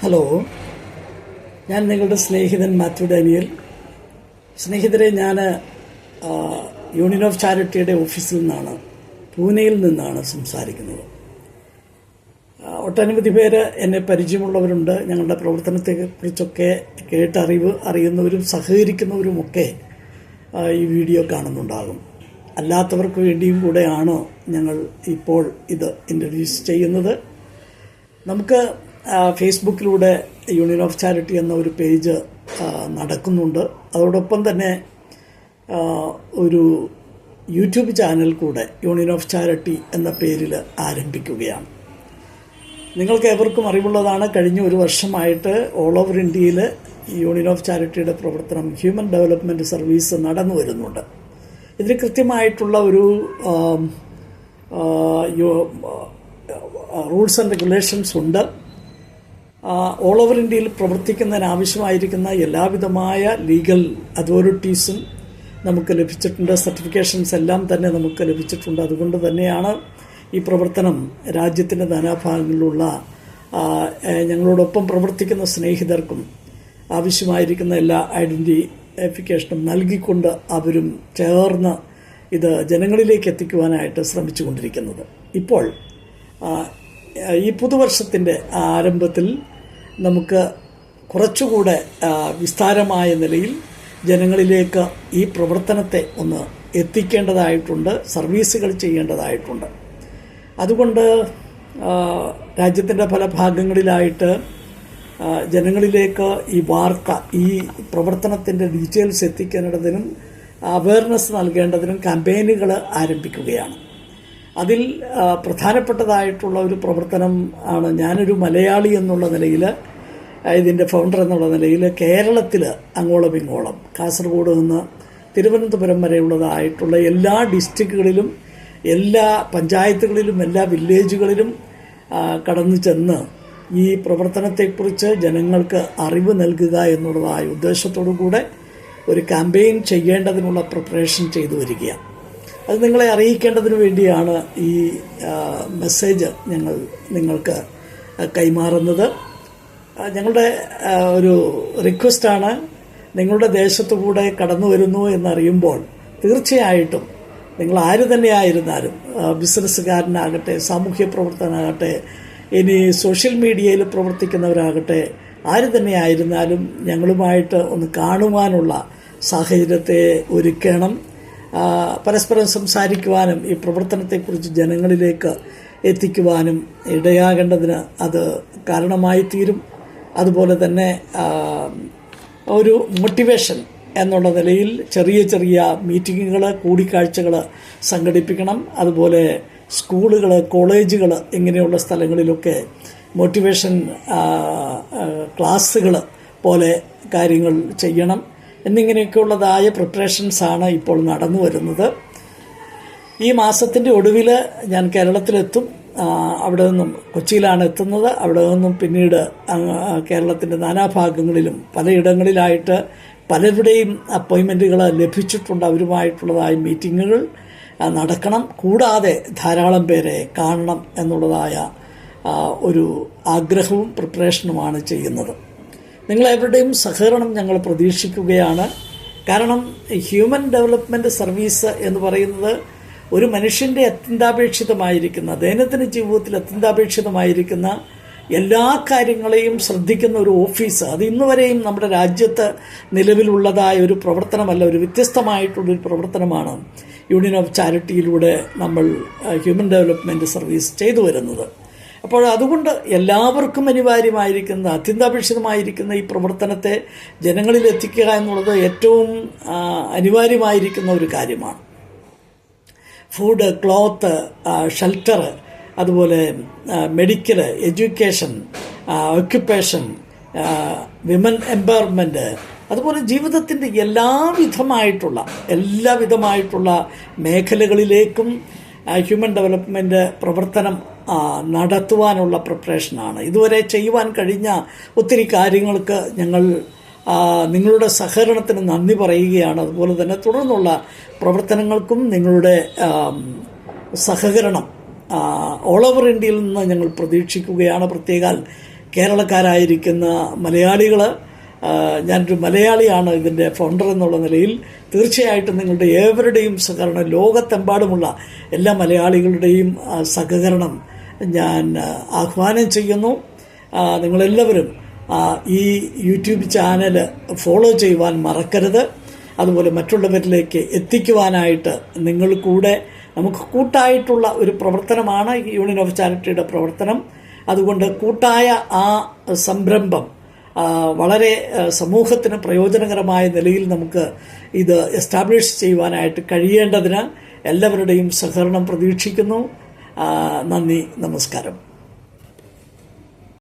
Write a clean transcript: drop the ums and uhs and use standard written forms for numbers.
Hello, ഞാൻ നിങ്ങളുടെ സ്നേഹിതൻ മാത്യു ഡാനിയൽ. സ്നേഹിതരെ, ഞാൻ യൂണിയൻ ഓഫ് ചാരിറ്റിയുടെ ഓഫീസിൽ നിന്നാണ്, പൂനെയിൽ നിന്നാണ് സംസാരിക്കുന്നത്. ഒട്ടനവധി പേര് എന്നെ പരിചയമുള്ളവരുണ്ട്. ഞങ്ങളുടെ പ്രവർത്തനത്തെക്കുറിച്ചൊക്കെ അറിയുന്നവരും സഹകരിക്കുന്നവരുമൊക്കെ ഈ വീഡിയോ കാണുന്നുണ്ടാകും. അല്ലാത്തവർക്ക് വേണ്ടിയും കൂടെയാണ് ഞങ്ങൾ ഇപ്പോൾ ഇത് ഇൻട്രൊഡ്യൂസ് ചെയ്യുന്നത്. നമുക്ക് ഫേസ്ബുക്കിലൂടെ യൂണിയൻ ഓഫ് ചാരിറ്റി എന്ന ഒരു പേജ് നടക്കുന്നുണ്ട്. അതോടൊപ്പം തന്നെ ഒരു യൂട്യൂബ് ചാനൽ കൂടെ യൂണിയൻ ഓഫ് ചാരിറ്റി എന്ന പേരിൽ ആരംഭിക്കുകയാണ്. നിങ്ങൾക്ക് ഏവർക്കും അറിവുള്ളതാണ്, കഴിഞ്ഞ ഒരു വർഷമായിട്ട് ഓൾ ഓവർ ഇന്ത്യയിൽ യൂണിയൻ ഓഫ് ചാരിറ്റിയുടെ പ്രവർത്തനം ഹ്യൂമൻ ഡെവലപ്മെൻറ്റ് സർവീസ് നടന്നു വരുന്നുണ്ട്. ഇതിന് കൃത്യമായിട്ടുള്ള ഒരു റൂൾസ് ആൻഡ് റെഗുലേഷൻസ് ഉണ്ട്. ഓൾ ഓവർ ഇന്ത്യയിൽ പ്രവർത്തിക്കുന്നതിനാവശ്യമായിരിക്കുന്ന എല്ലാവിധമായ ലീഗൽ അതോറിറ്റീസും നമുക്ക് ലഭിച്ചിട്ടുണ്ട്. സർട്ടിഫിക്കേഷൻസ് എല്ലാം തന്നെ നമുക്ക് ലഭിച്ചിട്ടുണ്ട്. അതുകൊണ്ട് തന്നെയാണ് ഈ പ്രവർത്തനം രാജ്യത്തിൻ്റെ നാനാഭാഗങ്ങളിലുള്ള ഞങ്ങളോടൊപ്പം പ്രവർത്തിക്കുന്ന സ്നേഹിതർക്കും ആവശ്യമായിരിക്കുന്ന എല്ലാ ഐഡൻറ്റിഫിക്കേഷനും നൽകിക്കൊണ്ട് അവരും ചേർന്ന് ഇത് ജനങ്ങളിലേക്ക് എത്തിക്കുവാനായിട്ട് ശ്രമിച്ചുകൊണ്ടിരിക്കുന്നത്. ഇപ്പോൾ ഈ പുതുവർഷത്തിൻ്റെ ആരംഭത്തിൽ നമുക്ക് കുറച്ചുകൂടെ വിസ്താരമായ നിലയിൽ ജനങ്ങളിലേക്ക് ഈ പ്രവർത്തനത്തെ ഒന്ന് എത്തിക്കേണ്ടതായിട്ടുണ്ട്, സർവീസുകൾ ചെയ്യേണ്ടതായിട്ടുണ്ട്. അതുകൊണ്ട് രാജ്യത്തിൻ്റെ പല ഭാഗങ്ങളിലായിട്ട് ജനങ്ങളിലേക്ക് ഈ വാർത്ത, ഈ പ്രവർത്തനത്തിൻ്റെ ഡീറ്റെയിൽസ് എത്തിക്കേണ്ടതിനും അവയർനെസ് നൽകേണ്ടതിനും ക്യാമ്പയിനുകൾ ആരംഭിക്കുകയാണ്. അതിൽ പ്രധാനപ്പെട്ടതായിട്ടുള്ള ഒരു പ്രവർത്തനം ആണ്, ഞാനൊരു മലയാളി എന്നുള്ള നിലയിൽ, ഇതിൻ്റെ ഫൗണ്ടർ എന്നുള്ള നിലയിൽ കേരളത്തിൽ അങ്ങോളം ഇങ്ങോളം കാസർഗോഡ് നിന്ന് തിരുവനന്തപുരം വരെയുള്ളതായിട്ടുള്ള എല്ലാ ഡിസ്ട്രിക്റ്റുകളിലും എല്ലാ പഞ്ചായത്തുകളിലും എല്ലാ വില്ലേജുകളിലും കടന്നു ചെന്ന് ഈ പ്രവർത്തനത്തെക്കുറിച്ച് ജനങ്ങൾക്ക് അറിവ് നൽകുക എന്നുള്ളതായ ഉദ്ദേശത്തോടു കൂടെ ഒരു ക്യാമ്പയിൻ ചെയ്യേണ്ടതിനുള്ള പ്രിപ്പറേഷൻ ചെയ്തു വരികയാണ്. അത് നിങ്ങളെ അറിയിക്കേണ്ടതിന് വേണ്ടിയാണ് ഈ മെസ്സേജ് ഞങ്ങൾ നിങ്ങൾക്ക് കൈമാറുന്നത്. ഞങ്ങളുടെ ഒരു റിക്വസ്റ്റാണ്, നിങ്ങളുടെ ദേശത്തുകൂടെ കടന്നു വരുന്നു എന്നറിയുമ്പോൾ തീർച്ചയായിട്ടും നിങ്ങൾ ആര് തന്നെയായിരുന്നാലും, ബിസിനസ്സുകാരനാകട്ടെ, സാമൂഹ്യ പ്രവർത്തകനാകട്ടെ, ഇനി സോഷ്യൽ മീഡിയയിൽ പ്രവർത്തിക്കുന്നവരാകട്ടെ, ആര് തന്നെയായിരുന്നാലും ഞങ്ങളുമായിട്ട് ഒന്ന് കാണുവാനുള്ള സാഹചര്യത്തെ ഒരുക്കണം. പരസ്പരം സംസാരിക്കുവാനും ഈ പ്രവർത്തനത്തെക്കുറിച്ച് ജനങ്ങളിലേക്ക് എത്തിക്കുവാനും ഇടയാകേണ്ടതിന് അത് കാരണമായി തീരും. അതുപോലെ തന്നെ ഒരു മോട്ടിവേഷൻ എന്നുള്ള നിലയിൽ ചെറിയ ചെറിയ മീറ്റിങ്ങുകൾ, കൂടിക്കാഴ്ചകൾ സംഘടിപ്പിക്കണം. അതുപോലെ സ്കൂളുകൾ, കോളേജുകൾ, ഇങ്ങനെയുള്ള സ്ഥലങ്ങളിലൊക്കെ മോട്ടിവേഷൻ ക്ലാസ്സുകൾ പോലെ കാര്യങ്ങൾ ചെയ്യണം. എന്നിങ്ങനെയൊക്കെയുള്ളതായ പ്രിപ്പറേഷൻസാണ് ഇപ്പോൾ നടന്നു വരുന്നത്. ഈ മാസത്തിൻ്റെ ഒടുവിൽ ഞാൻ കേരളത്തിലെത്തും. അവിടെ നിന്നും കൊച്ചിയിലാണ് എത്തുന്നത്. അവിടെ നിന്നും പിന്നീട് കേരളത്തിൻ്റെ നാനാഭാഗങ്ങളിലും പലയിടങ്ങളിലായിട്ട് പലരുടെയും അപ്പോയിൻമെൻറ്റുകൾ ലഭിച്ചിട്ടുണ്ട്. അവരുമായിട്ടുള്ളതായ മീറ്റിങ്ങുകൾ നടക്കണം. കൂടാതെ ധാരാളം പേരെ കാണണം എന്നുള്ളതായ ഒരു ആഗ്രഹവും പ്രിപ്പറേഷനുമാണ് ചെയ്യുന്നത്. നിങ്ങളെവരുടെയും സഹകരണം ഞങ്ങൾ പ്രതീക്ഷിക്കുകയാണ്. കാരണം ഹ്യൂമൻ ഡെവലപ്മെൻറ്റ് സർവീസ് എന്ന് പറയുന്നത് ഒരു മനുഷ്യൻ്റെ അത്യന്താപേക്ഷിതമായിരിക്കുന്ന, ദൈനംദിന ജീവിതത്തിൽ അത്യന്താപേക്ഷിതമായിരിക്കുന്ന എല്ലാ കാര്യങ്ങളെയും ശ്രദ്ധിക്കുന്ന ഒരു ഓഫീസ്. അത് ഇന്നുവരെയും നമ്മുടെ രാജ്യത്ത് നിലവിലുള്ളതായ ഒരു പ്രവർത്തനമല്ല, ഒരു വ്യത്യസ്തമായിട്ടുള്ളൊരു പ്രവർത്തനമാണ് യൂണിയൻ ഓഫ് ചാരിറ്റിയിലൂടെ നമ്മൾ ഹ്യൂമൻ ഡെവലപ്മെൻറ്റ് സർവീസ് ചെയ്തു വരുന്നത്. അപ്പോൾ അതുകൊണ്ട് എല്ലാവർക്കും അനിവാര്യമായിരിക്കുന്ന, അത്യന്താപേക്ഷിതമായിരിക്കുന്ന ഈ പ്രവർത്തനത്തെ ജനങ്ങളിൽ എത്തിക്കുക എന്നുള്ളത് ഏറ്റവും അനിവാര്യമായിരിക്കുന്ന ഒരു കാര്യമാണ്. ഫുഡ്, ക്ലോത്ത്, ഷെൽട്ടർ, അതുപോലെ medical, education, occupation, women empowerment, അതുപോലെ ജീവിതത്തിൻ്റെ എല്ലാവിധമായിട്ടുള്ള മേഖലകളിലേക്കും ഹ്യൂമൻ ഡെവലപ്മെൻറ്റ് പ്രവർത്തനം നടത്തുവാനുള്ള പ്രിപ്പറേഷനാണ്. ഇതുവരെ ചെയ്യുവാൻ കഴിഞ്ഞ ഒത്തിരി കാര്യങ്ങൾക്ക് ഞങ്ങൾ നിങ്ങളുടെ സഹകരണത്തിന് നന്ദി പറയുകയാണ്. അതുപോലെ തന്നെ തുടർന്നുള്ള പ്രവർത്തനങ്ങൾക്കും നിങ്ങളുടെ സഹകരണം ഓൾ ഓവർ ഇന്ത്യയിൽ നിന്ന് ഞങ്ങൾ പ്രതീക്ഷിക്കുകയാണ്. പ്രത്യേകാൽ കേരളക്കാരായിരിക്കുന്ന മലയാളികൾ, ഞാനൊരു മലയാളിയാണ് ഇതിൻ്റെ ഫൗണ്ടർ എന്നുള്ള നിലയിൽ തീർച്ചയായിട്ടും നിങ്ങളുടെ ഏവരുടെയും സഹകരണം, ലോകത്തെമ്പാടുമുള്ള എല്ലാ മലയാളികളുടെയും സഹകരണം ഞാൻ ആഹ്വാനം ചെയ്യുന്നു. നിങ്ങളെല്ലാവരും ഈ യൂട്യൂബ് ചാനൽ ഫോളോ ചെയ്യുവാൻ മറക്കരുത്. അതുപോലെ മറ്റുള്ളവരിലേക്ക് എത്തിക്കുവാനായിട്ട് നിങ്ങൾ കൂടെ, നമുക്ക് കൂട്ടായിട്ടുള്ള ഒരു പ്രവർത്തനമാണ് യൂണിയൻ ഓഫ് ചാരിറ്റിയുടെ പ്രവർത്തനം. അതുകൊണ്ട് കൂട്ടായ ആ സംരംഭം വളരെ സമൂഹത്തിന് പ്രയോജനകരമായ നിലയിൽ നമുക്ക് ഇത് എസ്റ്റാബ്ലിഷ് ചെയ്യുവാനായിട്ട് കഴിയേണ്ടതിന് എല്ലാവരുടെയും സഹകരണം പ്രതീക്ഷിക്കുന്നു. നന്ദി, നമസ്കാരം.